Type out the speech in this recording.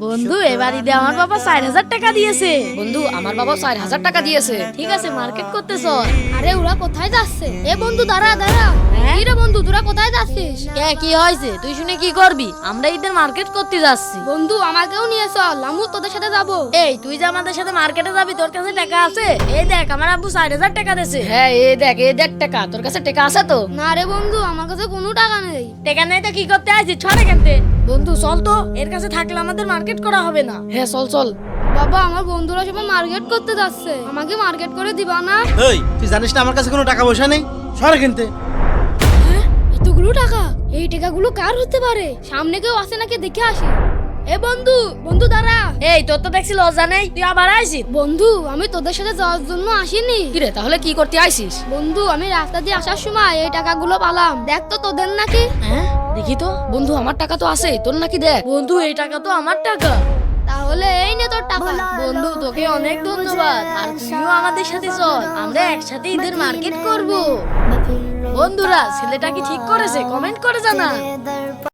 বন্ধু এবার ঈদে আমার বাবা 4,000 টাকা দিয়েছে। বন্ধু আমার বাবা 4,000 টাকা দিয়েছে। ঠিক আছে মার্কেট করতে চল। আরে ওরা কোথায় যাচ্ছে? এ বন্ধু দাঁড়া দাঁড়া। হ্যাঁ? কি রে বন্ধু তোরা কোথায় যাচ্ছিস? কে কি হয়েছে? তুই শুনে কি করবি? আমরা ঈদের মার্কেট করতে যাচ্ছি। বন্ধু আমাকেও নিয়ে চল, আমিও তোদের সাথে যাব। এই তুই যে আমাদের সাথে মার্কেটে যাবি, তোর কাছে টাকা আছে? এই দেখ আমার আব্বু 4,000 টাকা দিয়েছে। হ্যাঁ এ দেখ টাকা, তোর কাছে টাকা আছে তো? না রে বন্ধু, আমার কাছে কোনো টাকা নেই। টাকা নেই তো কি করতে আসছিস? ছড়ে কেনতে? বন্ধু চল তো, এর কাছে থাকলে আমাদের মার্কেট করা হবে না। হ্যাঁ চল চল। বাবা আমার বন্ধুরা সবাই মার্কেট করতে যাচ্ছে, আমাকে মার্কেট করে দিবা না? এই তুই জানিস না আমার কাছে কোনো টাকা পয়সা নেই, সরে কিনতে। হ্যাঁ, এতগুলো টাকা? এই টাকাগুলো কার হতে পারে? সামনে কেউ আছে নাকি দেখে আসি। এ বন্ধু, বন্ধু দাঁড়া। এই তোর তো দেখছি লজ্জা নেই, তুই আবার আইছিস। বন্ধু আমি তোদের সাথে যাওয়ার জন্য আসিনি। কিরে তাহলে কি করতে আইছিস? বন্ধু আমি রাস্তা দিয়ে আসার সময় এই টাকাগুলো পালাম, দেখ তো তোদের নাকি। হ্যাঁ দেখি তো। বন্ধু আমার টাকা তো আছে, তোর নাকি দেখ। বন্ধু এই টাকা তো আমার টাকা। তাহলে এই নে তোর টাকা। বন্ধু তোকে অনেক ধন্যবাদ, আর তুইও আমাদের সাথে চল, আমরা একসাথে ঈদের মার্কেট করব। বন্ধুরা ছেলেটা কি ঠিক করেছে? কমেন্ট করে জানা।